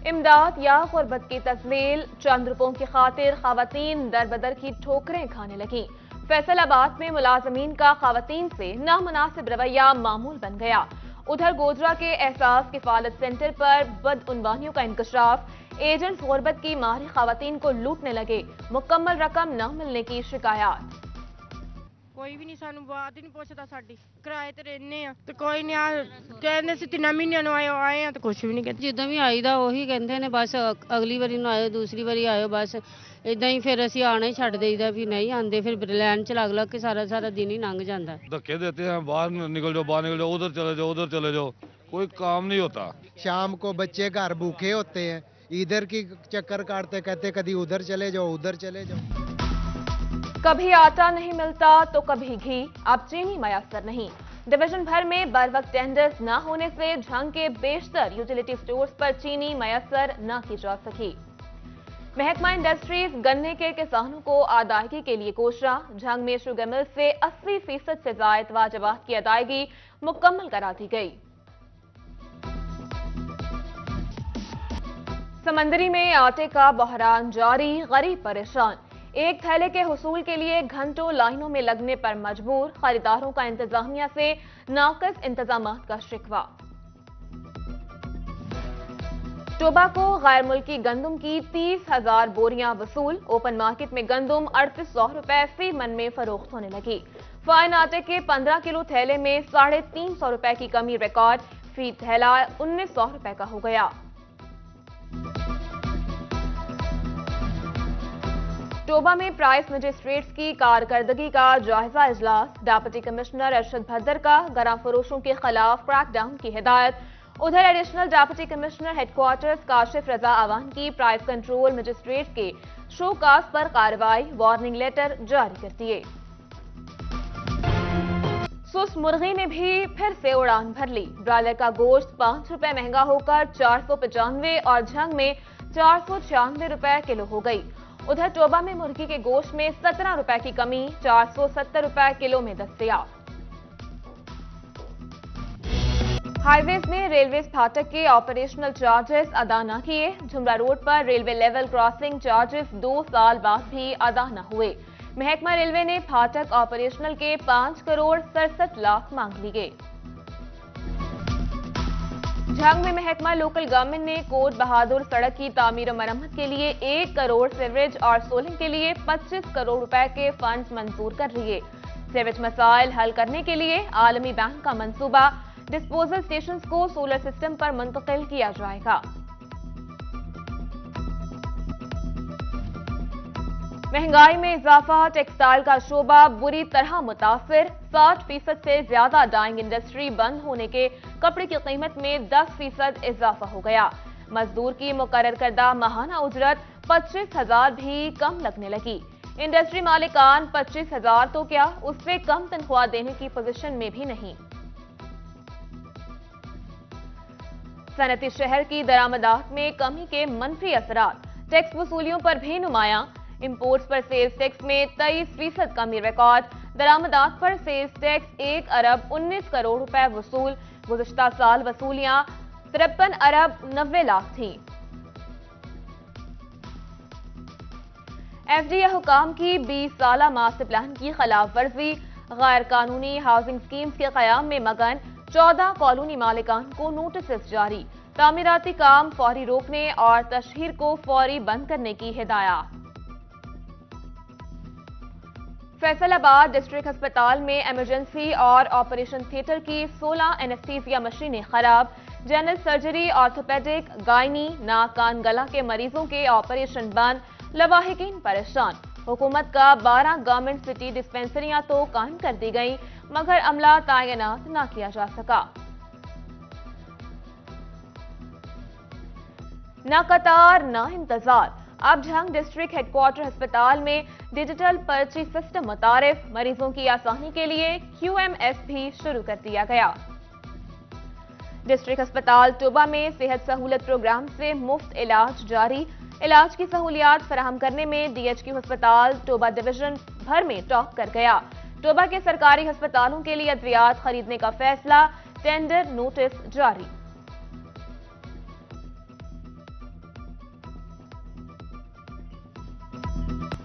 इमदाद या गुर्बत की तज़लील, चंद रुपयों की खातिर खवातीन दर बदर की ठोकरें खाने लगी। फैसलाबाद में मुलाजमीन का खवातीन से नामुनासिब रवैया मामूल बन गया। उधर गोजरा के एहसास किफालत सेंटर पर बदउनवानियों का इंकशाफ, एजेंट्स गुर्बत की मारी खवातीन को लूटने लगे, मुकम्मल रकम न मिलने की शिकायत। कोई भी नहीं सानू बात ही नहीं पूछता साडी किराए ते रहने आ ते कोई नहीं आ कहंदे सी 3 महीनों ਨੂੰ ਆਏ ਆ ਤੇ ਕੁਝ ਵੀ ਨਹੀਂ ਕਹਿੰਦੇ ਜਿੱਦਾਂ ਵੀ ਆਈਦਾ ਉਹੀ ਕਹਿੰਦੇ ਨੇ ਬਸ ਅਗਲੀ ਵਾਰੀ ਨੂੰ ਆਇਓ ਦੂਸਰੀ ਵਾਰੀ ਆਇਓ ਬਸ ਇਦਾਂ ਹੀ ਫਿਰ ਅਸੀਂ ਆਣਾ ਹੀ ਛੱਡ ਦੇਈਦਾ ਵੀ ਨਹੀਂ ਆਂਦੇ ਫਿਰ ਲਾਈਨ ਚ ਲੱਗ ਲੱਗ ਕੇ ਸਾਰਾ ਸਾਰਾ ਦਿਨ ਹੀ ਲੰਘ ਜਾਂਦਾ धक्के देते हैं बाहर निकल जाओ उधर चले जाओ कोई काम नहीं होता। शाम को बच्चे घर भूखे होते हैं इधर की चक्कर काटते कहते कभी उधर चले जाओ। कभी आटा नहीं मिलता तो कभी घी, अब चीनी मयसर नहीं। डिवीजन भर में बर वक्त टेंडर्स न होने से झंग के बेशतर यूटिलिटी स्टोर्स पर चीनी मयसर न की जा सकी। महकमा इंडस्ट्रीज गन्ने के किसानों को अदायगी के लिए कोशा, झंग में शुगर मिल से 80% से जायद वाजिबात की अदायगी मुकम्मल करा दी गई। समंदरी में आटे का बहरान जारी, गरीब परेशान। एक थैले के हुसूल के लिए घंटों लाइनों में लगने पर मजबूर, खरीदारों का इंतजामिया से नाक़िस इंतजामात का शिकवा। टोबैको गैर मुल्की गंदम की 30,000 बोरियां वसूल, ओपन मार्केट में गंदम 3800 रुपए फी मन में फरोख्त होने लगी। फाइन आटे के 15 किलो थैले में 350 रुपए की कमी रिकॉर्ड, फी थैला 1900 रुपए का हो गया। टोबा में प्राइस मजिस्ट्रेट्स की कारकर्दगी का जायजा इजलास, डिप्टी कमिश्नर अरशद भद्दर का गरा फरोशों के खिलाफ क्रैकडाउन की हिदायत। उधर additional deputy commissioner headquarters Kashif Raza Awan की प्राइस कंट्रोल मजिस्ट्रेट्स के शोकास पर कार्रवाई, वार्निंग लेटर जारी कर दिए। सुस मुर्गी ने भी फिर से उड़ान भर ली, ब्रायलर का गोश्त 5 रुपए महंगा होकर 495 और झंग में 496 रुपए किलो हो गई। उधर टोबा में मुर्गी के गोश्त में 17 रुपए की कमी, 470 रुपए किलो में दस्तयाब। हाईवेज में रेलवे फाटक के ऑपरेशनल चार्जेस अदा न किए, झुमरा रोड पर रेलवे लेवल क्रॉसिंग चार्जेस 2 साल बाद भी अदा न हुए। महकमा रेलवे ने फाटक ऑपरेशनल के 5 करोड़ 67 लाख मांग लिए। झंग में महकमा लोकल गवर्नमेंट ने कोट बहादुर सड़क की तामीर और मरम्मत के लिए 1 करोड़ सीवरेज और सोलिंग के लिए 25 करोड़ रुपए के फंड्स मंजूर कर लिए। सीवरेज मसाइल हल करने के लिए आलमी बैंक का मंसूबा, डिस्पोजल स्टेशंस को सोलर सिस्टम पर मुंतकिल किया जाएगा। महंगाई में इजाफा, टेक्सटाइल का शोबा बुरी तरह मुतासिर, 60% से ज्यादा डाइंग इंडस्ट्री बंद होने के कपड़े की कीमत में 10% इजाफा हो गया। मजदूर की मुकर्रर करदा माहाना उजरत 25,000 भी कम लगने लगी। इंडस्ट्री मालिकान 25,000 तो क्या उससे कम तनख्वाह देने की पोजीशन में भी नहीं। सनती शहर की दरामदात में कमी के मनफी असरात, टैक्स वसूलियों पर भी नुमायां। इंपोर्ट्स पर सेल्स टैक्स में 23% कमी रिकॉर्ड, दरामदात पर सेल्स टैक्स 1 अरब 19 करोड़ रुपए वसूल, गुज़िश्ता साल वसूलियां 53 अरब 90 लाख थी। एफडीए हुकाम की 20 साला मास्टर प्लान की खिलाफ वर्जी, गैर कानूनी हाउसिंग स्कीम्स के कयाम में मगन 14 कॉलोनी मालिकान को नोटिस जारी, तामीराती काम फौरी रोकने और तशहीर को फौरी बंद करने की हिदायत। फैसलाबाद डिस्ट्रिक्ट अस्पताल में इमरजेंसी और ऑपरेशन थिएटर की 16 एनेस्थीसिया मशीनें खराब, जनरल सर्जरी, ऑर्थोपेडिक, गायनी, नाक कान गला के मरीजों के ऑपरेशन बंद, लवाहिकीन परेशान। हुकूमत का 12 गवर्नमेंट सिटी डिस्पेंसरियां तो कायम कर दी गई मगर अमला तैनात न किया जा सका। न कतार न इंतजार, अब झंग डिस्ट्रिक्ट हेडक्वार्टर अस्पताल में डिजिटल पर्ची सिस्टम मुतारिफ, मरीजों की आसानी के लिए QMS भी शुरू कर दिया गया। डिस्ट्रिक्ट अस्पताल टोबा में सेहत सहूलत प्रोग्राम से मुफ्त इलाज जारी, इलाज की सहूलियात फराहम करने में DHQ अस्पताल टोबा डिवीजन भर में टॉप कर गया। टोबा के सरकारी अस्पतालों के लिए अद्वियात खरीदने का फैसला, टेंडर नोटिस जारी।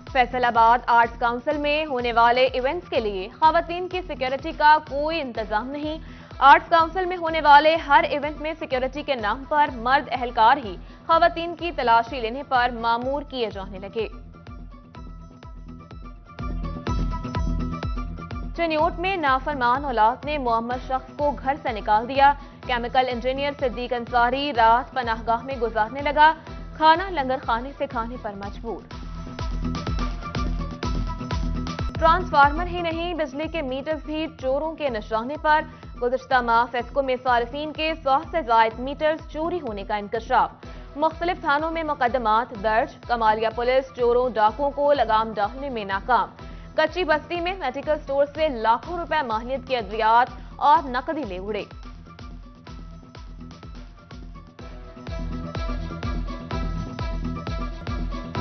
फैसल आबाद आर्ट्स काउंसिल में होने वाले इवेंट्स के लिए खवातीन की सिक्योरिटी का कोई इंतजाम नहीं। आर्ट्स काउंसिल में होने वाले हर इवेंट में सिक्योरिटी के नाम पर मर्द एहलकार ही खवातीन की तलाशी लेने पर मामूर किए जाने लगे। चनियोट में नाफरमान औलाद ने मोहम्मद शख्स को घर से निकाल दिया। केमिकल इंजीनियर सिद्दीक अंसारी रात पनाहगाह में गुजारने लगा, खाना लंगर खाने से खाने पर मजबूर। ट्रांसफार्मर ही नहीं, बिजली के मीटर्स भी चोरों के निशाने पर। गुज़िश्ता माह फेस्को में सारिफीन के 100 से ज़ायद मीटर्स चोरी होने का इंकशाफ। मुख्तलिफ थानों में मुकदमात दर्ज। कमालिया पुलिस चोरों डाकुओं को लगाम डालने में नाकाम। कच्ची बस्ती में मेडिकल स्टोर से लाखों रुपए माहियत की अद्वियात और नकदी ले उड़े।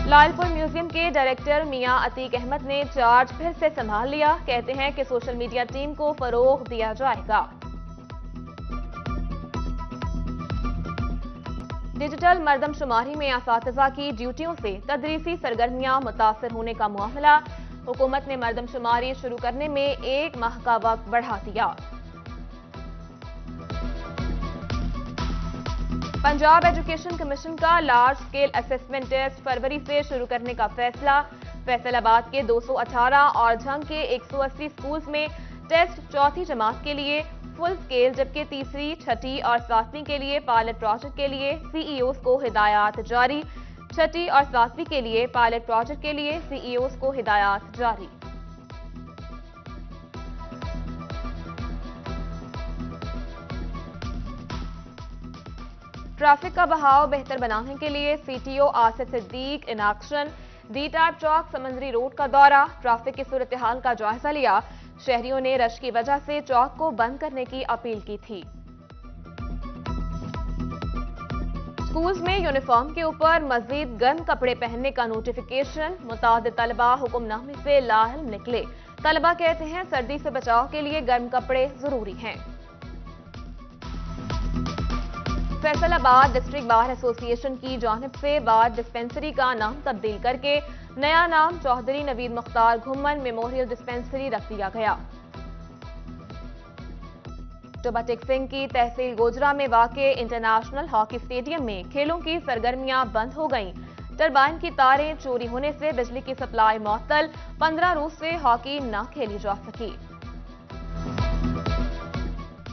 लालपुर म्यूजियम के डायरेक्टर मियां अतीक अहमद ने चार्ज फिर से संभाल लिया। कहते हैं कि सोशल मीडिया टीम को फरोग दिया जाएगा। डिजिटल मर्दमशुमारी में असातिज़ा की ड्यूटियों से तदरीसी सरगर्मियां मुतासर होने का मामला। हुकूमत ने मर्दमशुमारी शुरू करने में 1 माह का वक्त बढ़ा दिया। पंजाब एजुकेशन कमीशन का लार्ज स्केल असेसमेंट टेस्ट फरवरी से शुरू करने का फैसला। फैसलाबाद के 218 और झंग के 180 स्कूल्स में टेस्ट चौथी जमात के लिए फुल स्केल, जबकि तीसरी, छठी और 7वीं के लिए पायलट प्रोजेक्ट के लिए सीईओज को हिदायत जारी। छठी और 7वीं के लिए पायलट प्रोजेक्ट के लिए सीईओज को हिदायत जारी। ट्रैफिक का बहाव बेहतर बनाने के लिए CTO Asif Siddique in action. D type चौक समंदरी रोड का दौरा, ट्रैफिक की सूरत हाल का जायजा लिया। शहरियों ने रश की वजह से चौक को बंद करने की अपील की थी। स्कूल्स में यूनिफॉर्म के ऊपर मजीद गर्म कपड़े पहनने का नोटिफिकेशन। मुतादिद तलबा हुक्मनामे से लाइल निकले। तलबा कहते हैं सर्दी से बचाव के लिए गर्म कपड़े जरूरी हैं। फैसलाबाद डिस्ट्रिक्ट बार एसोसिएशन की जानिब से बार डिस्पेंसरी का नाम तब्दील करके नया नाम चौधरी नवीद मुख्तार घुम्मन मेमोरियल डिस्पेंसरी रख दिया गया। टोबा टेक सिंह की तहसील गोजरा में वाक़े इंटरनेशनल हॉकी स्टेडियम में खेलों की सरगर्मियां बंद हो गईं। टरबाइन की तारें चोरी होने से बिजली की सप्लाई मुअत्तल। 15 रोज से हॉकी न खेली जा सकी।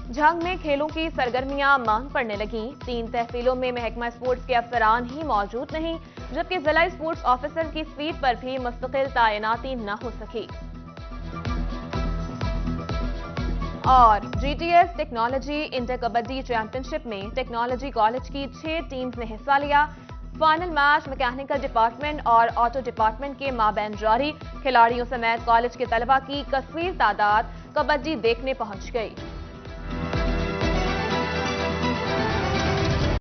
झंग में खेलों की सरगर्मियां मांग पड़ने लगी। 3 तहसीलों में महकमा स्पोर्ट्स के अफसरान ही मौजूद नहीं, जबकि जिला स्पोर्ट्स ऑफिसर की सीट पर भी मुस्तकिल तैनाती न हो सकी। और GTS technology inter kabaddi championship में टेक्नोलॉजी कॉलेज की 6 टीम्स ने हिस्सा लिया। फाइनल मैच मैकेनिकल डिपार्टमेंट और ऑटो डिपार्टमेंट के माबैन जारी। खिलाड़ियों समेत कॉलेज के तलबा की कसीर तादाद कबड्डी देखने पहुंच गई।